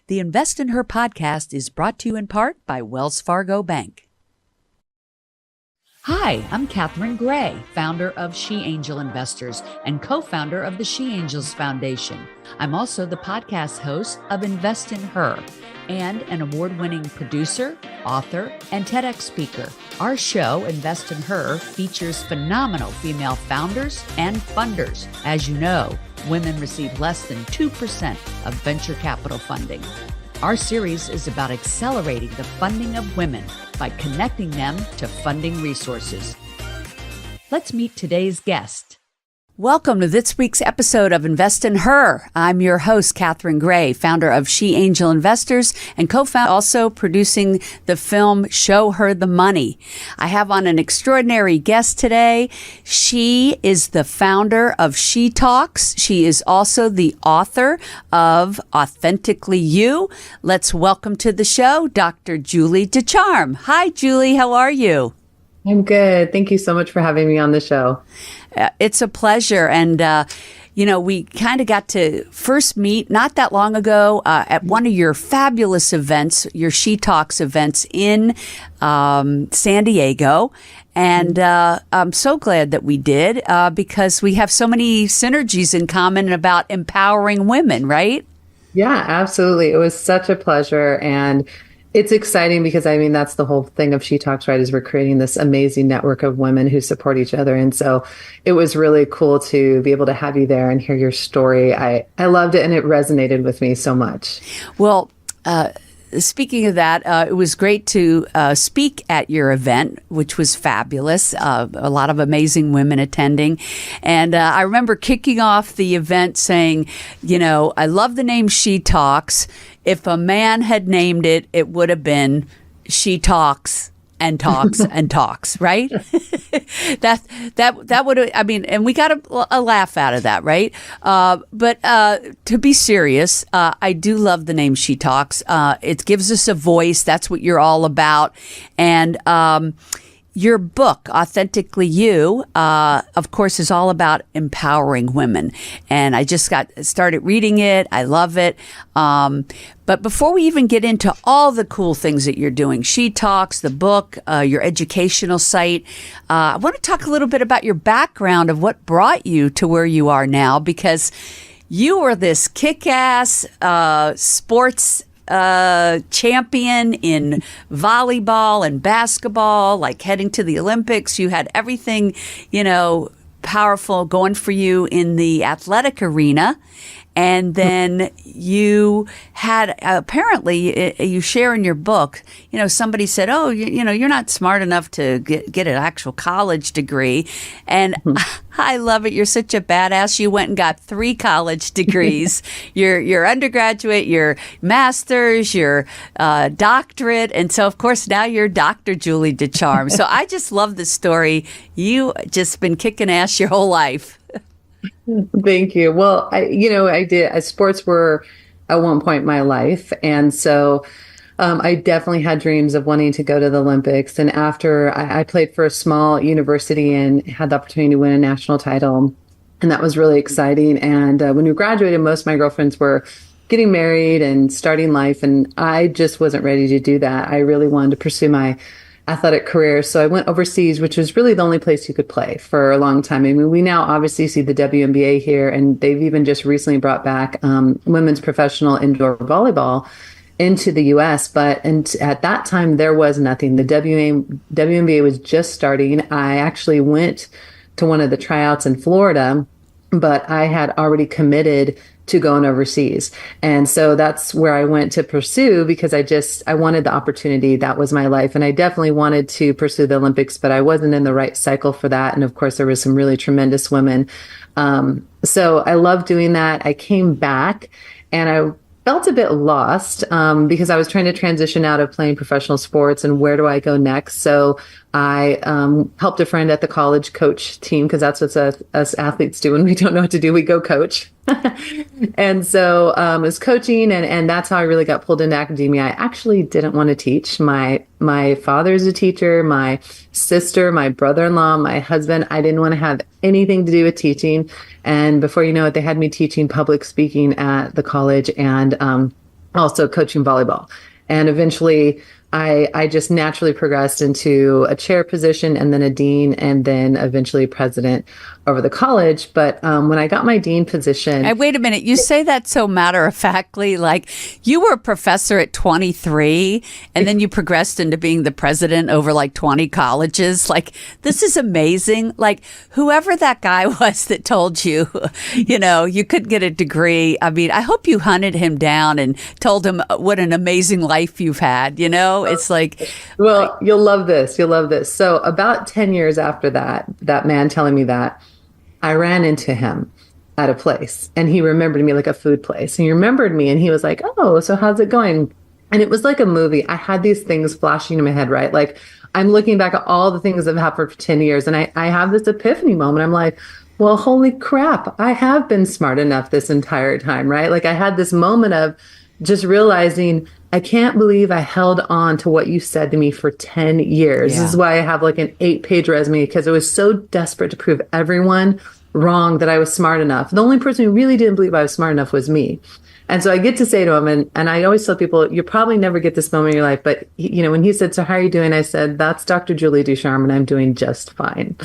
The Invest in Her podcast is brought to you in part by Wells Fargo Bank. Hi, I'm Catherine Gray, founder of She Angel Investors and co-founder of the She Angels Foundation. I'm also the podcast host of Invest in Her and an award-winning producer, author, and TEDx speaker. Our show, Invest in Her, features phenomenal female founders and funders. As you know, women receive less than 2% of venture capital funding. Our series is about accelerating the funding of women by connecting them to funding resources. Let's meet today's guest. Welcome to this week's episode of Invest in Her. I'm your host, Catherine Gray, founder of She Angel Investors and co-founder, also producing the film Show Her the Money. I have on an extraordinary guest today. She is the founder of She Talks. She is also the author of Authentically You. Let's welcome to the show, Dr. Julie Ducharme. Hi, Julie. How are you? I'm good. Thank you so much for having me on the show. It's a pleasure. And, we kind of got to first meet not that long ago at one of your fabulous events, your She Talks events in San Diego. And I'm so glad that we did because we have so many synergies in common about empowering women, right? Yeah, absolutely. It was such a pleasure. And it's exciting because, that's the whole thing of She Talks, right, is we're creating this amazing network of women who support each other. And so it was really cool to be able to have you there and hear your story. I loved it, and it resonated with me so much. Well, speaking of that, it was great to speak at your event, which was fabulous. A lot of amazing women attending. And I remember kicking off the event saying, I love the name She Talks. If a man had named it, it would have been She Talks and Talks and Talks, right? that would have, and we got a laugh out of that, right? But to be serious, I do love the name She Talks. It gives us a voice. That's what you're all about. And your book, Authentically You, of course, is all about empowering women. And I just started reading it. I love it. But before we even get into all the cool things that you're doing, She Talks, the book, your educational site, I want to talk a little bit about your background of what brought you to where you are now, because you were this kick-ass sports champion in volleyball and basketball, like heading to the Olympics. You had everything, powerful going for you in the athletic arena. And then you had, apparently, you share in your book, somebody said, oh, you're not smart enough to get an actual college degree. And I love it. You're such a badass. You went and got 3 college degrees, your undergraduate, your master's, your doctorate. And so, of course, now you're Dr. Julie Ducharme. So I just love the story. You just been kicking ass your whole life. Thank you. Well, I did. Sports were at one point in my life. And so I definitely had dreams of wanting to go to the Olympics. And after I played for a small university and had the opportunity to win a national title. And that was really exciting. And when we graduated, most of my girlfriends were getting married and starting life. And I just wasn't ready to do that. I really wanted to pursue my athletic career. So I went overseas, which was really the only place you could play for a long time. We now obviously see the WNBA here, and they've even just recently brought back women's professional indoor volleyball into the U.S. But at that time, there was nothing. The WNBA was just starting. I actually went to one of the tryouts in Florida, but I had already committed to going overseas. And so that's where I went to pursue, because I wanted the opportunity. That was my life. And I definitely wanted to pursue the Olympics, but I wasn't in the right cycle for that. And of course, there was some really tremendous women. So I loved doing that. I came back and I felt a bit lost because I was trying to transition out of playing professional sports and where do I go next? So I helped a friend at the college coach team, because that's what us athletes do when we don't know what to do. We go coach. And so I was coaching, and that's how I really got pulled into academia. I actually didn't want to teach. My father's a teacher, my sister, my brother-in-law, my husband. I didn't want to have anything to do with teaching. And before you know it, they had me teaching public speaking at the college. And also coaching volleyball. And eventually I just naturally progressed into a chair position and then a dean and then eventually president over the college. But when I got my dean position. Hey, wait a minute. You say that so matter of factly, like you were a professor at 23 and then you progressed into being the president over like 20 colleges. Like, this is amazing. Like, whoever that guy was that told you, you know, you couldn't get a degree. I mean, I hope you hunted him down and told him what an amazing life you've had. You know, it's like. Well, you'll love this. You'll love this. So about 10 years after that man telling me that, I ran into him at a place and he remembered me, like a food place. And he remembered me and he was like, oh, so how's it going? And it was like a movie. I had these things flashing in my head, right? Like I'm looking back at all the things that have happened for 10 years. And I have this epiphany moment. I'm like, well, holy crap. I have been smart enough this entire time, right? Like I had this moment of just realizing I can't believe I held on to what you said to me for 10 years. Yeah. This is why I have like an 8-page resume, because I was so desperate to prove everyone wrong that I was smart enough. The only person who really didn't believe I was smart enough was me. And so I get to say to him, and I always tell people, you probably never get this moment in your life, but you know, when he said, so how are you doing? I said, that's Dr. Julie Ducharme and I'm doing just fine.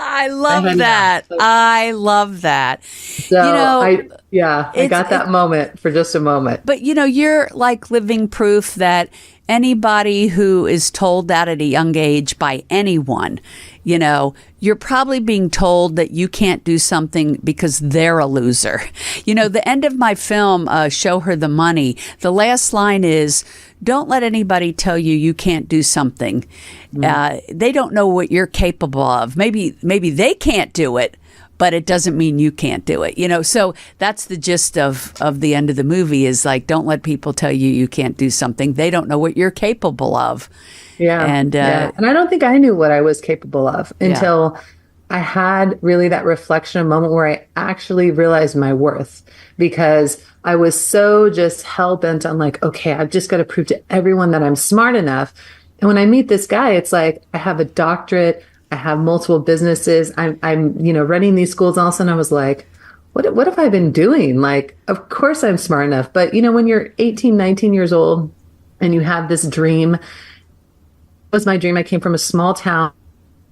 I love that. I love that. So you know, I got that moment for just a moment. But you know, you're like living proof that anybody who is told that at a young age by anyone, you know, you're probably being told that you can't do something because they're a loser. You know, the end of my film, Show Her the Money, the last line is, don't let anybody tell you you can't do something. They don't know what you're capable of. Maybe they can't do it, but it doesn't mean you can't do it. You know, so that's the gist of the end of the movie is like, don't let people tell you you can't do something. They don't know what you're capable of. Yeah. And I don't think I knew what I was capable of until I had really that reflection moment where I actually realized my worth, because I was so just hell bent on like, okay, I've just got to prove to everyone that I'm smart enough. And when I meet this guy, it's like, I have a doctorate, I have multiple businesses, I'm you know, running these schools. And all of a sudden I was like, what have I been doing? Like, of course I'm smart enough. But you know, when you're 18, 19 years old and you have this dream, was my dream. I came from a small town.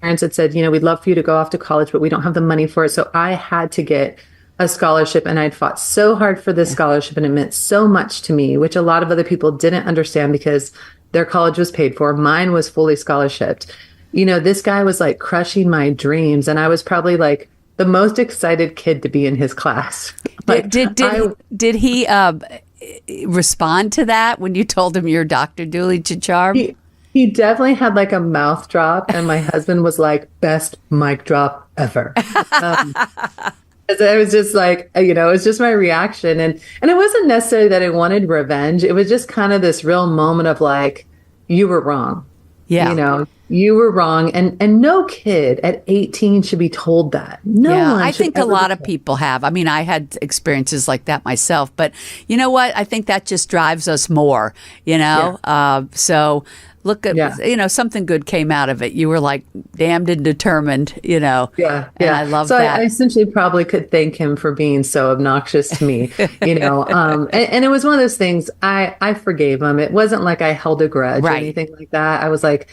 Parents had said, you know, we'd love for you to go off to college, but we don't have the money for it. So I had to get a scholarship, and I'd fought so hard for this scholarship, and it meant so much to me, which a lot of other people didn't understand because their college was paid for. Mine was fully scholarshiped. You know, this guy was like crushing my dreams, and I was probably like the most excited kid to be in his class. Like, did he respond to that when you told him you're Dr. Julie Ducharme? He definitely had like a mouth drop, and my husband was like, best mic drop ever. It was just like, you know, it was just my reaction. And it wasn't necessarily that I wanted revenge. It was just kind of this real moment of like, you were wrong. Yeah. You know, you were wrong. And no kid at 18 should be told that. No one. I think a lot of people have. I mean, I had experiences like that myself. But you know what? I think that just drives us more, you know? Yeah. So look at, you know, something good came out of it. You were like damned and determined, you know. Yeah. And I love that. So I essentially probably could thank him for being so obnoxious to me, you know. And it was one of those things, I forgave him. It wasn't like I held a grudge or anything like that. I was like,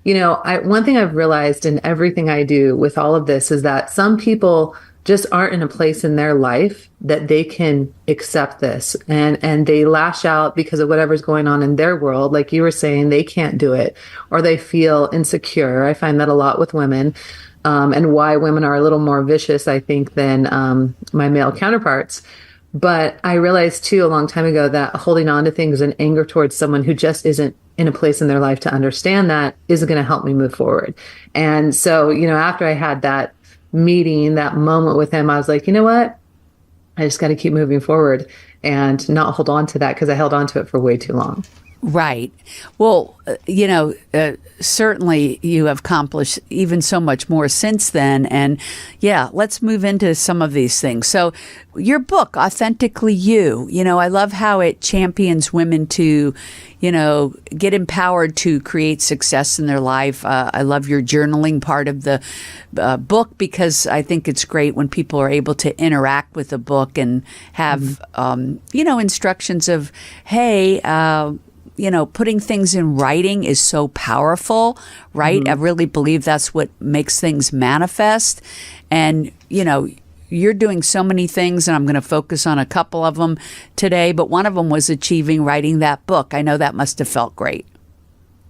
you know, one thing I've realized in everything I do with all of this is that some people just aren't in a place in their life that they can accept this, and they lash out because of whatever's going on in their world. Like you were saying, they can't do it, or they feel insecure. I find that a lot with women, and why women are a little more vicious, I think, than my male counterparts. But I realized too a long time ago that holding on to things and anger towards someone who just isn't in a place in their life to understand that isn't going to help me move forward. And so, you know, after I had that meeting, that moment with him, I was like, you know what? I just got to keep moving forward and not hold on to that, because I held on to it for way too long. Right. Well, certainly you have accomplished even so much more since then. And yeah, let's move into some of these things. So your book, Authentically You, I love how it champions women to, get empowered to create success in their life. I love your journaling part of the book, because I think it's great when people are able to interact with a book and have, instructions of, hey, putting things in writing is so powerful, right? I really believe that's what makes things manifest. And, you're doing so many things, and I'm going to focus on a couple of them today, but one of them was achieving writing that book. I know that must have felt great.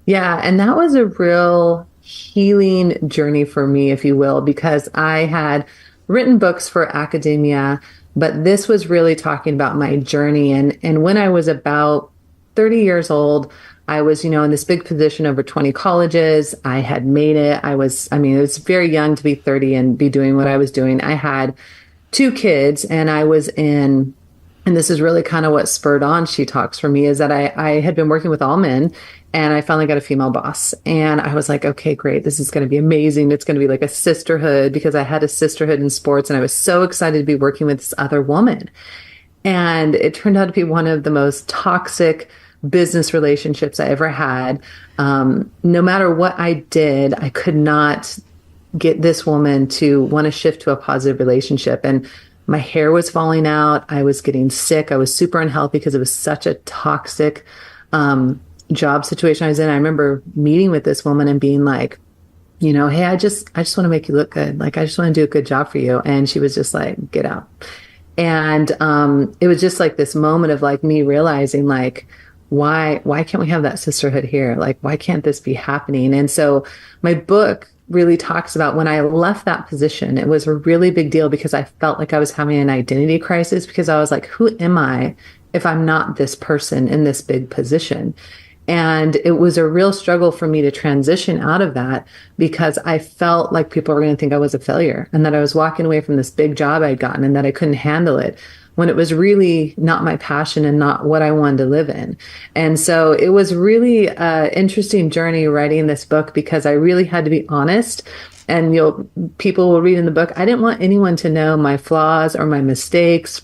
Yeah, and that was a real healing journey for me, if you will, because I had written books for academia, but this was really talking about my journey. And when I was about 30 years old, I was, in this big position over 20 colleges. I had made it. it was very young to be 30 and be doing what I was doing. I had 2 kids, and I was in, and this is really kind of what spurred on She Talks for me, is that I had been working with all men, and I finally got a female boss. And I was like, okay, great. This is going to be amazing. It's going to be like a sisterhood, because I had a sisterhood in sports, and I was so excited to be working with this other woman. And it turned out to be one of the most toxic business relationships I ever had. No matter what I did, I could not get this woman to want to shift to a positive relationship. And my hair was falling out. I was getting sick. I was super unhealthy because it was such a toxic job situation I was in. I remember meeting with this woman and being like, hey, I just want to make you look good. Like, I just want to do a good job for you. And she was just like, get out. And it was just like this moment of like me realizing like, why can't we have that sisterhood here? Like, why can't this be happening? And so my book really talks about when I left that position. It was a really big deal, because I felt like I was having an identity crisis, because I was like, who am I if I'm not this person in this big position? And it was a real struggle for me to transition out of that, because I felt like people were going to think I was a failure, and that I was walking away from this big job I'd gotten, and that I couldn't handle it, when it was really not my passion and not what I wanted to live in. And so it was really an interesting journey writing this book, because I really had to be honest. And people will read in the book, I didn't want anyone to know my flaws or my mistakes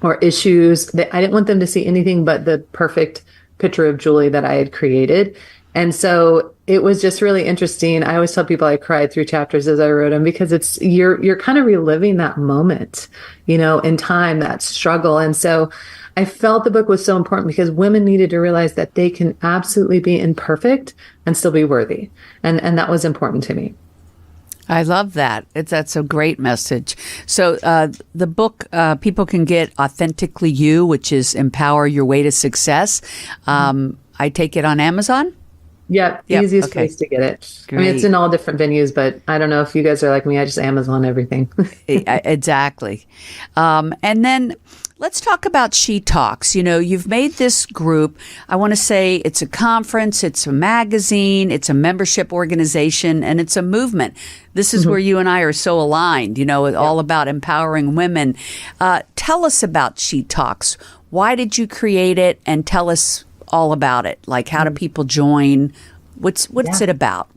or issues. I didn't want them to see anything but the perfect picture of Julie that I had created. And so it was just really interesting. I always tell people I cried through chapters as I wrote them, because you're kind of reliving that moment, in time, that struggle. And so I felt the book was so important, because women needed to realize that they can absolutely be imperfect and still be worthy. And that was important to me. I love that. That's a great message. So the book, people can get Authentically You, which is Empower Your Way to Success. I take it on Amazon? Yep. Easiest place to get it. Great. I mean, it's in all different venues, but I don't know if you guys are like me. I just Amazon everything. Exactly. And then let's talk about She Talks. You've made this group. I want to say it's a conference, it's a magazine, it's a membership organization, and it's a movement. This is where you and I are so aligned, all about empowering women. Tell us about She Talks. Why did you create it? And tell us all about it. Like, how do people join? What's it about?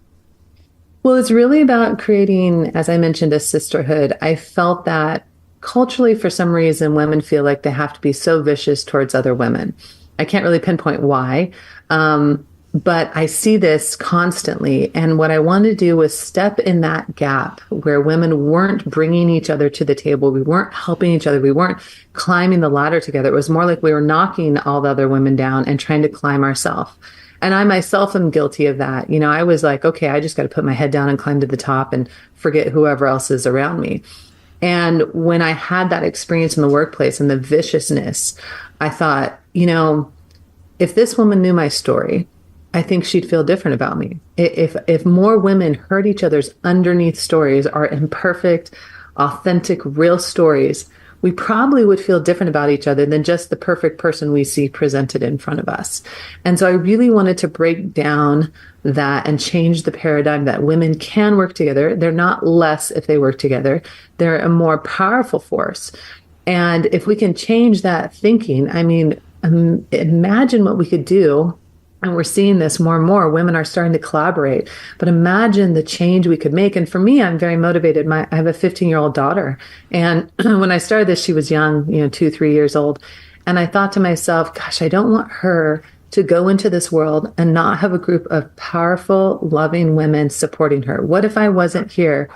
Well, it's really about creating, as I mentioned, a sisterhood. I felt that culturally, for some reason, women feel like they have to be so vicious towards other women. I can't really pinpoint why, but I see this constantly. And what I wanted to do was step in that gap where women weren't bringing each other to the table. We weren't helping each other. We weren't climbing the ladder together. It was more like we were knocking all the other women down and trying to climb ourselves. And I myself am guilty of that. I was like, okay, I just got to put my head down and climb to the top and forget whoever else is around me. And when I had that experience in the workplace and the viciousness, I thought, if this woman knew my story, I think she'd feel different about me. If more women heard each other's underneath stories, our imperfect, authentic, real stories, we probably would feel different about each other than just the perfect person we see presented in front of us. And so I really wanted to break down that and change the paradigm that women can work together. They're not less if they work together. They're a more powerful force. And if we can change that thinking, imagine what we could do And we're seeing this more and more. Women are starting to collaborate. But imagine the change we could make. And for me, I'm very motivated. I have a 15-year-old daughter. And when I started this, she was young, 2, 3 years old. And I thought to myself, gosh, I don't want her to go into this world and not have a group of powerful, loving women supporting her. What if I wasn't here?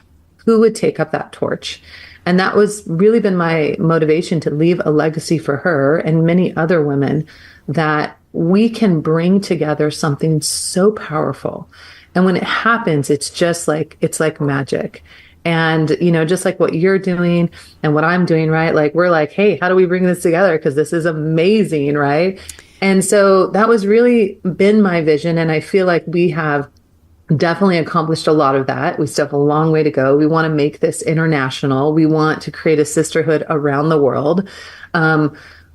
Who would take up that torch? And that was really been my motivation, to leave a legacy for her and many other women, that we can bring together something so powerful. And when it happens, it's like magic. And, just like what you're doing and what I'm doing, right? Like, we're like, hey, how do we bring this together? Because this is amazing, right? And so that was really been my vision. And I feel like we have definitely accomplished a lot of that. We still have a long way to go. We want to make this international. We want to create a sisterhood around the world.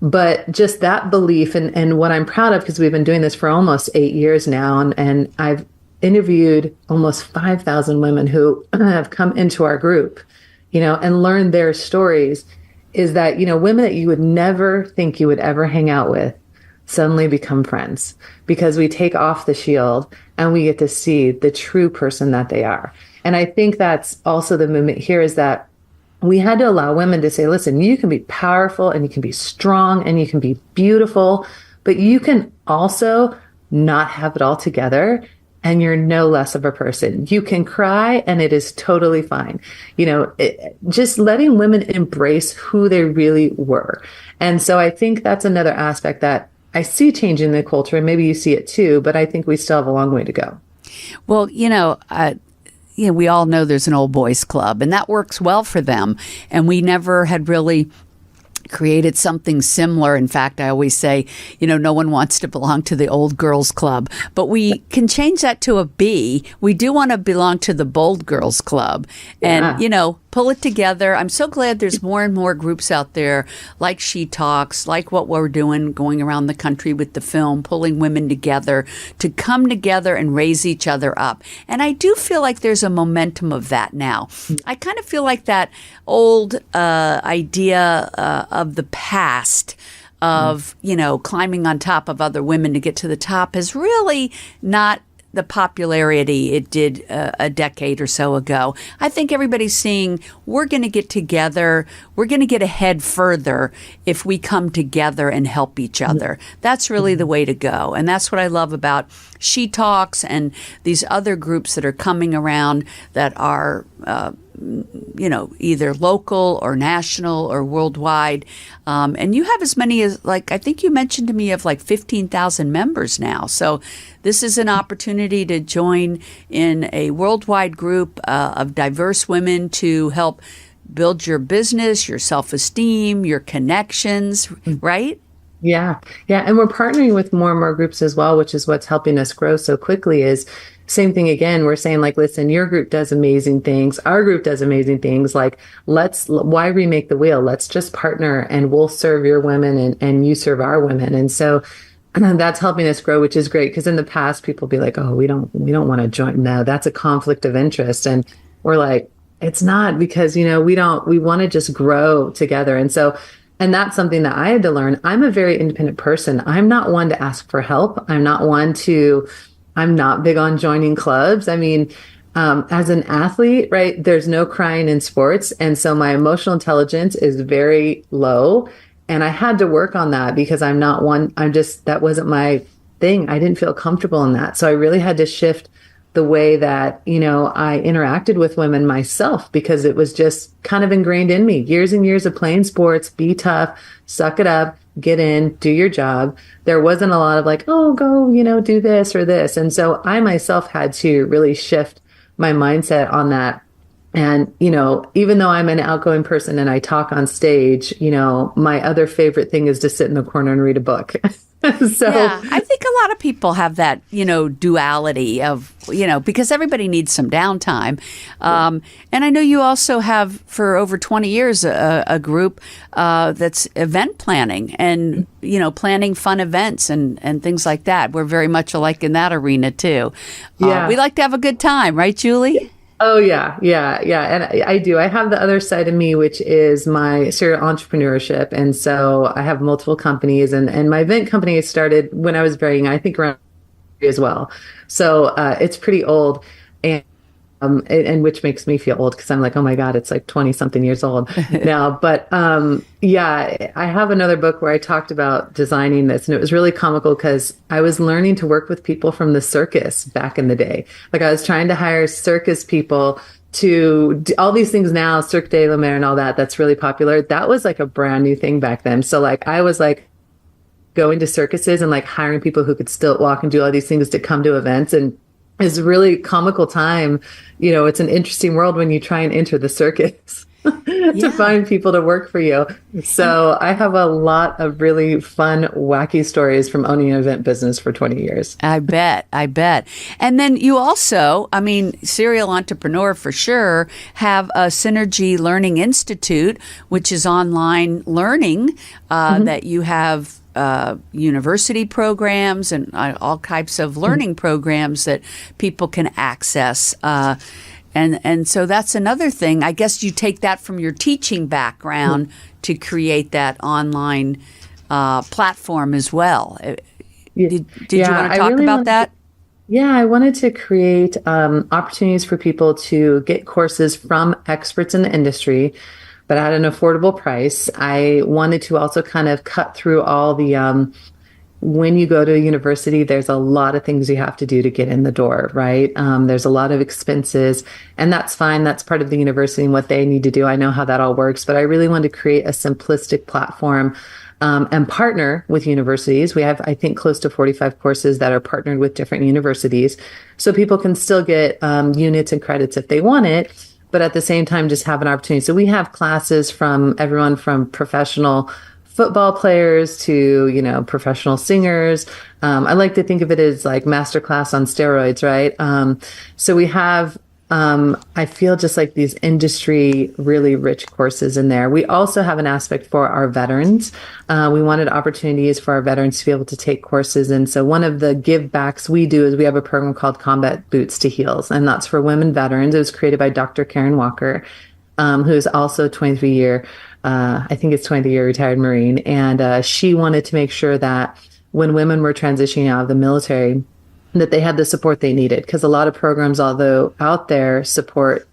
But just that belief, and what I'm proud of, because we've been doing this for almost 8 years now, and I've interviewed almost 5,000 women who have come into our group, and learned their stories, is that, women that you would never think you would ever hang out with suddenly become friends, because we take off the shield and we get to see the true person that they are. And I think that's also the movement here, is that we had to allow women to say, listen, you can be powerful and you can be strong and you can be beautiful, but you can also not have it all together, and you're no less of a person. You can cry and it is totally fine. Just letting women embrace who they really were. And so I think that's another aspect that I see changing the culture, and maybe you see it too, but I think we still have a long way to go. Well, we all know there's an old boys club, and that works well for them. And we never had really created something similar. In fact, I always say, no one wants to belong to the old girls club, but we can change that to a B. We do want to belong to the bold girls club, and, pull it together. I'm so glad there's more and more groups out there like She Talks, like what we're doing, going around the country with the film, pulling women together to come together and raise each other up. And I do feel like there's a momentum of that now. I kind of feel like that old idea of the past of, climbing on top of other women to get to the top is really not the popularity it did a decade or so ago. I think everybody's seeing we're going to get together. We're going to get ahead further if we come together and help each other. That's really the way to go. And that's what I love about She Talks and these other groups that are coming around that are either local or national or worldwide. And you have as many as, I think you mentioned to me, of 15,000 members now. So this is an opportunity to join in a worldwide group of diverse women to help build your business, your self-esteem, your connections, right? Yeah. And we're partnering with more and more groups as well, which is what's helping us grow so quickly. Is same thing again. We're saying, listen, your group does amazing things. Our group does amazing things. Why remake the wheel? Let's just partner, and we'll serve your women and you serve our women. And so that's helping us grow, which is great. Because in the past, people be like, oh, we don't want to join. No, that's a conflict of interest. And we're like, it's not, because, we want to just grow together. And that's something that I had to learn. I'm a very independent person. I'm not one to ask for help. I'm not big on joining clubs. I mean, as an athlete, right, there's no crying in sports. And so my emotional intelligence is very low. And I had to work on that, because that wasn't my thing. I didn't feel comfortable in that. So I really had to shift the way that, I interacted with women myself, because it was just kind of ingrained in me. Years and years of playing sports, be tough, suck it up, get in, do your job. There wasn't a lot of oh, go, do this or this. And so I myself had to really shift my mindset on that. And, even though I'm an outgoing person and I talk on stage, my other favorite thing is to sit in the corner and read a book. So yeah, I think a lot of people have that, duality of, because everybody needs some downtime. And I know you also have, for over 20 years, a group that's event planning and, planning fun events and things like that. We're very much alike in that arena, too. Yeah. We like to have a good time, right, Julie? Oh, yeah. And I do. I have the other side of me, which is my serial entrepreneurship. And so I have multiple companies, and my event company started when I was very young, I think around as well. So it's pretty old. And which makes me feel old because I'm like, oh my God, it's like 20 something years old now. But yeah, I have another book where I talked about designing this, and it was really comical because I was learning to work with people from the circus back in the day. Like I was trying to hire circus people to do all these things now, Cirque de la Mer and all that. That's really popular. That was like a brand new thing back then. So like I was like going to circuses and like hiring people who could still walk and do all these things to come to events, and it's a really comical time. You know, it's an interesting world when you try and enter the circus to find people to work for you. So I have a lot of really fun, wacky stories from owning an event business for 20 years. I bet. And then you also, I mean, serial entrepreneur for sure, have a Synergy Learning Institute, which is online learning that you have university programs and all types of learning programs that people can access. And so that's another thing. I guess you take that from your teaching background to create that online platform as well. Did you want to talk about that? Yeah, I wanted to create opportunities for people to get courses from experts in the industry, but at an affordable price. I wanted to also kind of cut through all the, when you go to a university, there's a lot of things you have to do to get in the door, right? There's a lot of expenses, and that's fine. That's part of the university and what they need to do. I know how that all works, but I really wanted to create a simplistic platform and partner with universities. We have, I think, close to 45 courses that are partnered with different universities. So people can still get units and credits if they want it, but at the same time, just have an opportunity. So we have classes from everyone from professional football players to, you know, professional singers. I like to think of it as like masterclass on steroids, right? So we have, I feel just like these industry really rich courses in there. We also have an aspect for our veterans. We wanted opportunities for our veterans to be able to take courses. And so one of the give backs we do is we have a program called Combat Boots to Heels, and that's for women veterans. It was created by Dr. Karen Walker, who is also a 23-year, I think it's 23-year retired Marine. And she wanted to make sure that when women were transitioning out of the military, that they had the support they needed, because a lot of programs, although out there, focus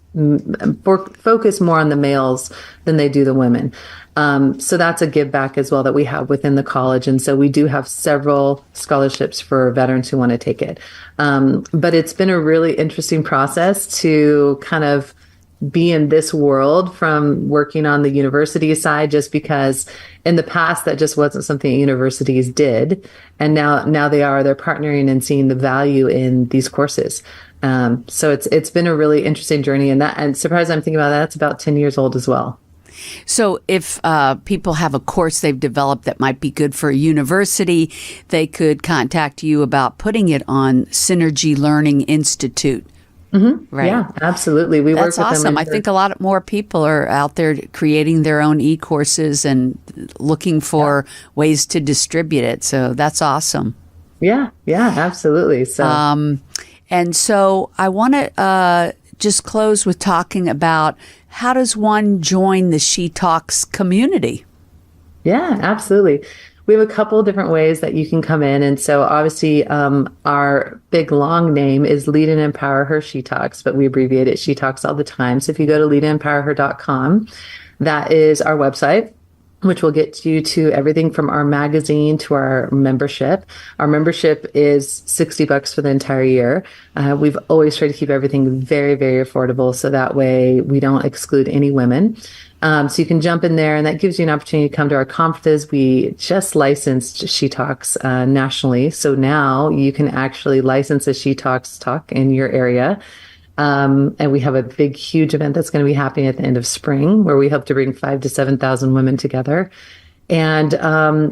more on the males than they do the women. So that's a give back as well that we have within the college. And so we do have several scholarships for veterans who want to take it. But it's been a really interesting process to kind of be in this world from working on the university side, just because in the past that just wasn't something universities did. And now they're partnering and seeing the value in these courses. So it's been a really interesting journey, and surprised I'm thinking about that. It's about 10 years old as well. So if people have a course they've developed that might be good for a university, they could contact you about putting it on Synergy Learning Institute. Mm-hmm. Right. Yeah, absolutely. We That's work with awesome. them. I think a lot more people are out there creating their own e-courses and looking for ways to distribute it. So that's awesome. Yeah, absolutely. So, and so I want to just close with talking about how does one join the She Talks community? Yeah, absolutely. We have a couple of different ways that you can come in. And so obviously our big long name is Lead and Empower Her She Talks, but we abbreviate it She Talks all the time. So if you go to leadandempowerher.com, that is our website, which will get you to everything from our magazine to our membership. Our membership is $60 for the entire year. We've always tried to keep everything very, very affordable, so that way we don't exclude any women. So you can jump in there, and that gives you an opportunity to come to our conferences. We just licensed She Talks nationally. So now you can actually license a She Talks talk in your area. And we have a big, huge event that's going to be happening at the end of spring, where we hope to bring 5,000 to 7,000 women together. And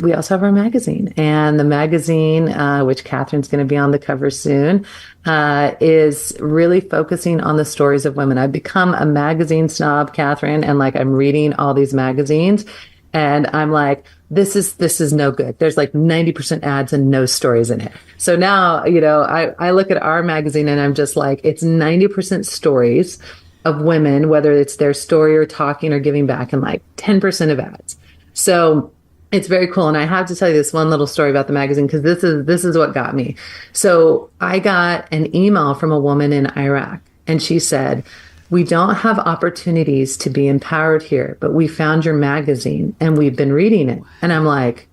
we also have our magazine. And the magazine, which Catherine's going to be on the cover soon, is really focusing on the stories of women. I've become a magazine snob, Catherine, and like I'm reading all these magazines, and I'm like, this is no good. There's like 90% ads and no stories in it. So now, you know, I look at our magazine and I'm just like, it's 90% stories of women, whether it's their story or talking or giving back, and like 10% of ads. So It's very cool. And I have to tell you this one little story about the magazine, because this is what got me. So I got an email from a woman in Iraq, and she said, "We don't have opportunities to be empowered here, but we found your magazine and we've been reading it." And I'm like,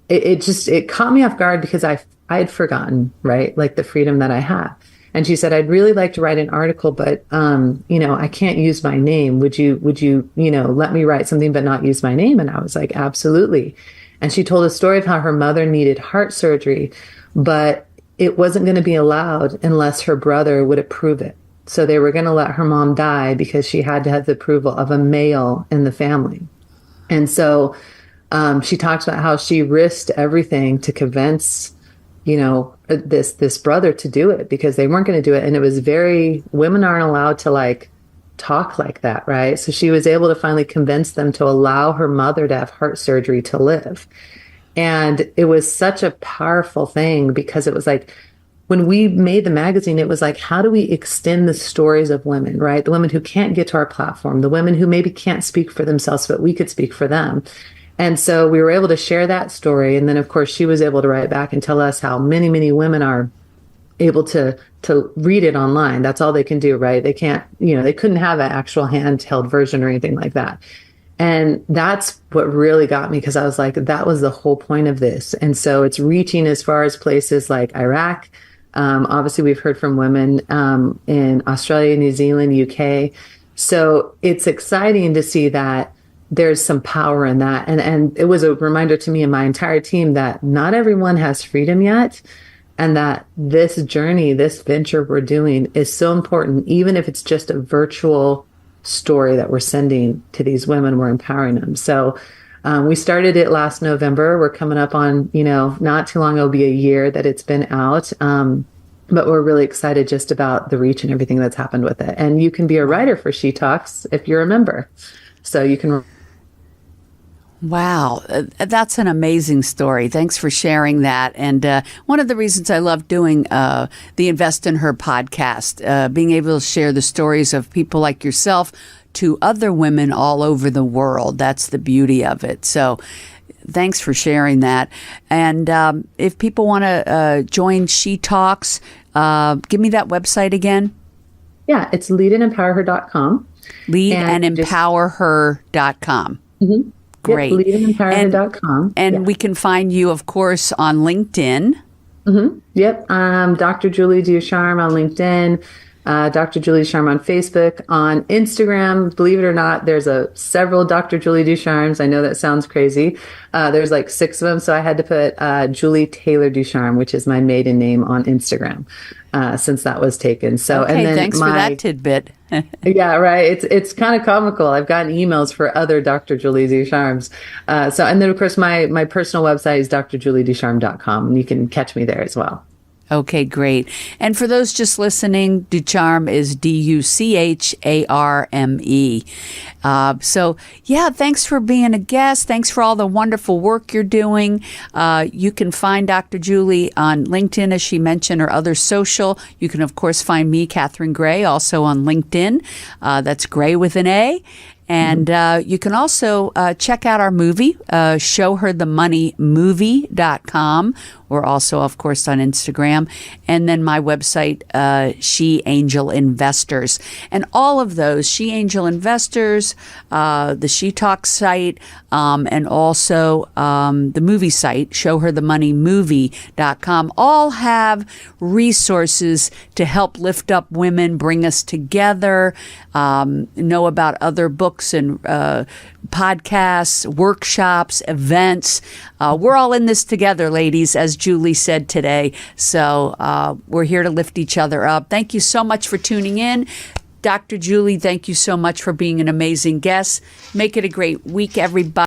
it caught me off guard, because I had forgotten, right? Like the freedom that I have. And she said, "I'd really like to write an article, but, I can't use my name. Would you, let me write something, but not use my name?" And I was like, "Absolutely." And she told a story of how her mother needed heart surgery, but it wasn't going to be allowed unless her brother would approve it. So they were going to let her mom die because she had to have the approval of a male in the family. And so she talks about how she risked everything to convince, this brother to do it, because they weren't going to do it. And it was women aren't allowed to like talk like that, right? So she was able to finally convince them to allow her mother to have heart surgery to live. And it was such a powerful thing, because it was like, when we made the magazine, it was like, how do we extend the stories of women, right? The women who can't get to our platform, the women who maybe can't speak for themselves, but we could speak for them. And so we were able to share that story. And then, of course, she was able to write back and tell us how many, many women are able to read it online. That's all they can do, right? They can't, they couldn't have an actual handheld version or anything like that. And that's what really got me, because I was like, that was the whole point of this. And so it's reaching as far as places like Iraq. Obviously, we've heard from women in Australia, New Zealand, UK. So it's exciting to see that there's some power in that. And it was a reminder to me and my entire team that not everyone has freedom yet, and that this journey, this venture we're doing is so important, even if it's just a virtual story that we're sending to these women, we're empowering them. So we started it last November. We're coming up on, not too long, it'll be a year that it's been out. But we're really excited just about the reach and everything that's happened with it. And you can be a writer for She Talks if you're a member. So you can. Wow, that's an amazing story. Thanks for sharing that. And one of the reasons I love doing the Invest in Her podcast, being able to share the stories of people like yourself to other women all over the world. That's the beauty of it. So thanks for sharing that. And if people want to join She Talks, give me that website again. Yeah, it's leadandempowerher.com. Leadandempowerher.com. Mm-hmm. Great. Yep, leadandempowerher.com. And we can find you, of course, on LinkedIn. Mm-hmm. Yep. Dr. Julie Ducharme on LinkedIn. Dr. Julie Ducharme on Facebook. On Instagram, believe it or not, there's several Dr. Julie Ducharmes. I know that sounds crazy. There's like 6 of them. So I had to put Julie Taylor Ducharme, which is my maiden name, on Instagram, since that was taken. So, okay, and then thanks for that tidbit. Yeah, right. It's kind of comical. I've gotten emails for other Dr. Julie Ducharmes. And then, of course, my personal website is drjulieducharme.com, and you can catch me there as well. Okay, great. And for those just listening, Ducharme is Ducharme. So, yeah, thanks for being a guest. Thanks for all the wonderful work you're doing. You can find Dr. Julie on LinkedIn, as she mentioned, or other social. You can, of course, find me, Catherine Gray, also on LinkedIn. That's Gray with an A. And you can also check out our movie, showherthemoneymovie.com. We're also, of course, on Instagram. And then my website, She Angel Investors. And all of those, She Angel Investors, the She Talk site, and also the movie site, showherthemoneymovie.com, all have resources to help lift up women, bring us together, know about other books and podcasts, workshops, events. We're all in this together, ladies, as Julie said today. So we're here to lift each other up. Thank you so much for tuning in. Dr. Julie, thank you so much for being an amazing guest. Make it a great week, everybody.